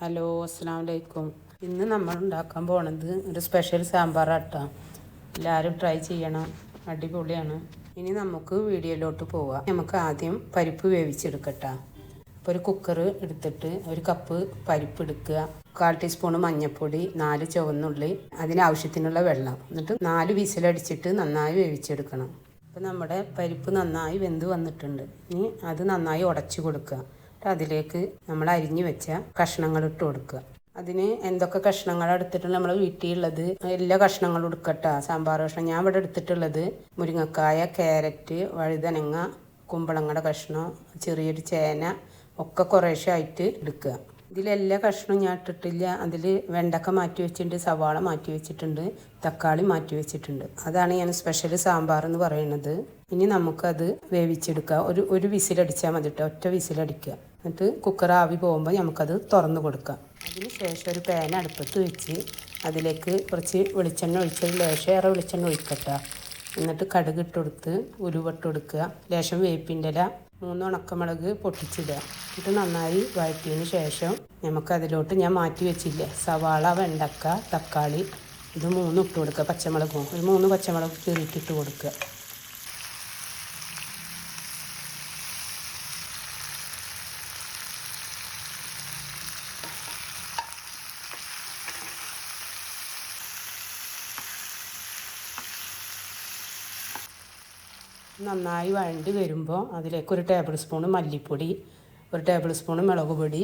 Hello, അസ്സലാമു അലൈക്കും. ഇന്ന് നമ്മൾ ഉണ്ടാക്കാൻ പോണത് ഒരു സ്പെഷ്യൽ സാമ്പാറാട്ടോ. എല്ലാവരും ട്രൈ ചെയ്യണം, അടിപൊളിയാണ്. ഇനി നമുക്ക് വീഡിയോയിലോട്ട് പോവാം. നമുക്ക് ആദ്യം പരിപ്പ് വേവിച്ചെടുക്കട്ടോ. അപ്പോൾ ഒരു കുക്കർ എടുത്തിട്ട് ഒരു കപ്പ് പരിപ്പ് എടുക്കുക, 1/4 ടീസ്പൂൺ മഞ്ഞൾപ്പൊടി, 4 ചുവന്നുള്ളി, അതിനാവശ്യത്തിനുള്ള വെള്ളം, എന്നിട്ട് 4 വിസിലടിച്ചിട്ട് നന്നായി വേവിച്ചെടുക്കണം. അപ്പോൾ നമ്മുടെ പരിപ്പ് നന്നായി വെന്ത് വന്നിട്ടുണ്ട്. ഇനി അത് നന്നായി ഉടച്ചു കൊടുക്കുക. അതിലേക്ക് നമ്മൾ അരിഞ്ഞു വെച്ച കഷ്ണങ്ങൾ ഇട്ട് കൊടുക്കുക. അതിന് എന്തൊക്കെ കഷ്ണങ്ങൾ എടുത്തിട്ടുണ്ട് നമ്മൾ വീട്ടിലുള്ളത് എല്ലാ കഷ്ണങ്ങളും എടുക്കട്ടോ. സാമ്പാർ കഷ്ണം ഞാൻ ഇവിടെ എടുത്തിട്ടുള്ളത് മുരിങ്ങക്കായ, ക്യാരറ്റ്, വഴുതനങ്ങ, കുമ്പളങ്ങയുടെ കഷ്ണം, ചെറിയൊരു ചേന ഒക്കെ കുറേശ്ശെ ആയിട്ട് എടുക്കുക. ഇതിലെല്ലാ കഷ്ണവും ഞാൻ ഇട്ടിട്ടില്ല. അതിൽ വെണ്ടക്ക മാറ്റി വെച്ചിട്ടുണ്ട്, സവാള മാറ്റി വെച്ചിട്ടുണ്ട്, തക്കാളി മാറ്റി വെച്ചിട്ടുണ്ട്. അതാണ് ഞാൻ സ്പെഷ്യൽ സാമ്പാർ എന്ന് പറയുന്നത്. ഇനി നമുക്കത് വേവിച്ചെടുക്കുക. ഒരു വിസിലടിച്ചാൽ മതി കേട്ടോ, ഒറ്റ വിസിലടിക്കുക. എന്നിട്ട് കുക്കർ ആവി പോകുമ്പോൾ നമുക്കത് തുറന്ന് കൊടുക്കാം. അതിന് ശേഷം ഒരു പാൻ അടുപ്പത്ത് വെച്ച് അതിലേക്ക് കുറച്ച് വെളിച്ചെണ്ണ ഒഴിച്ച് ലേശേറെ വെളിച്ചെണ്ണ ഒഴിക്കട്ടോ. എന്നിട്ട് കടുക് ഇട്ട് കൊടുത്ത് ഉലുവട്ട് കൊടുക്കുക. ലേശം വേപ്പിൻ്റെ ഇല, 3 ഉണക്കമുളക് പൊട്ടിച്ചിടുക. എന്നിട്ട് നന്നായി വഴറ്റിയതിന് ശേഷം നമുക്കതിലോട്ട് ഞാൻ മാറ്റി വെച്ചില്ലേ സവാള, വെണ്ടക്ക, തക്കാളി, ഇത് 3 ഇട്ട് കൊടുക്കുക. പച്ചമുളകും ഒരു 3 പച്ചമുളക് കീറിയിട്ടിട്ട് കൊടുക്കുക. നന്നായി വഴണ്ടി വരുമ്പോൾ അതിലേക്ക് 1 ടേബിൾ സ്പൂൺ മല്ലിപ്പൊടി, 1 ടേബിൾ സ്പൂൺ മുളക് പൊടി,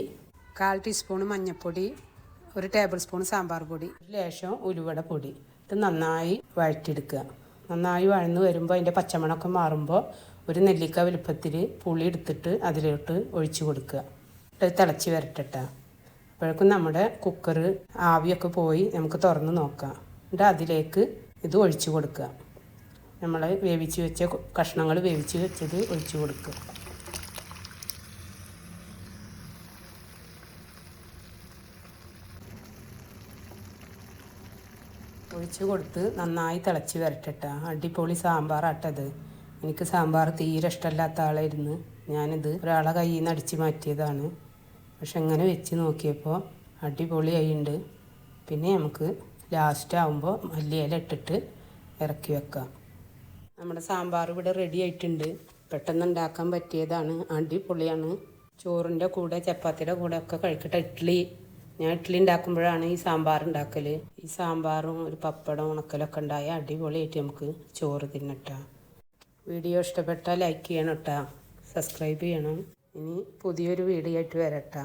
1/4 ടീസ്പൂൺ മഞ്ഞൾപ്പൊടി, 1 ടേബിൾ സ്പൂൺ സാമ്പാർ പൊടി, ലേശം ഉലുവട പൊടി. ഇത് നന്നായി വഴറ്റിയെടുക്കുക. നന്നായി വഴന്ന് വരുമ്പോൾ അതിൻ്റെ പച്ചമണമൊക്കെ മാറുമ്പോൾ ഒരു നെല്ലിക്ക വലുപ്പത്തിൽ പുളി എടുത്തിട്ട് അതിലോട്ട് ഒഴിച്ച് കൊടുക്കുക. ഇത് തിളച്ച് വരട്ടെ. അപ്പോഴേക്കും നമ്മുടെ കുക്കർ ആവിയൊക്കെ പോയി നമുക്ക് തുറന്ന് നോക്കാം. എന്നിട്ട് അതിലേക്ക് ഇത് ഒഴിച്ച് കൊടുക്കുക. നമ്മൾ വേവിച്ച് വെച്ച കഷ്ണങ്ങൾ വേവിച്ച് വെച്ചത് ഒഴിച്ച് കൊടുക്കുക. ഒഴിച്ച് കൊടുത്ത് നന്നായി തിളച്ച് വരട്ടെ. അടിപൊളി സാമ്പാറാട്ടത്. എനിക്ക് സാമ്പാർ തീരെ ഇഷ്ടമല്ലാത്ത ആളായിരുന്നു. ഞാനിത് ഒരാളെ കയ്യിൽ നിന്ന് അടിച്ച് മാറ്റിയതാണ്. പക്ഷെ ഇങ്ങനെ വെച്ച് നോക്കിയപ്പോൾ അടിപൊളിയായിട്ടുണ്ട്. പിന്നെ നമുക്ക് ലാസ്റ്റ് ആകുമ്പോൾ മല്ലിയില ഇട്ടിട്ട് ഇറക്കി വെക്കാം. നമ്മുടെ സാമ്പാർ ഇവിടെ റെഡി ആയിട്ടുണ്ട്. പെട്ടെന്ന് ഉണ്ടാക്കാൻ പറ്റിയതാണ്, അടിപൊളിയാണ്. ചോറിൻ്റെ കൂടെ, ചപ്പാത്തിയുടെ കൂടെ ഒക്കെ കഴിക്കട്ടെ. ഞാൻ ഇഡ്ഡലി ഉണ്ടാക്കുമ്പോഴാണ് ഈ സാമ്പാർ ഉണ്ടാക്കൽ. ഈ സാമ്പാറും ഒരു പപ്പടം, ഉണക്കലൊക്കെ ഉണ്ടായ അടിപൊളിയായിട്ട് നമുക്ക് ചോറ് തിന്നട്ടാ. വീഡിയോ ഇഷ്ടപ്പെട്ടാൽ ലൈക്ക് ചെയ്യണം കേട്ടോ, സബ്സ്ക്രൈബ് ചെയ്യണം. ഇനി പുതിയൊരു വീഡിയോ ആയിട്ട് വരട്ടാ.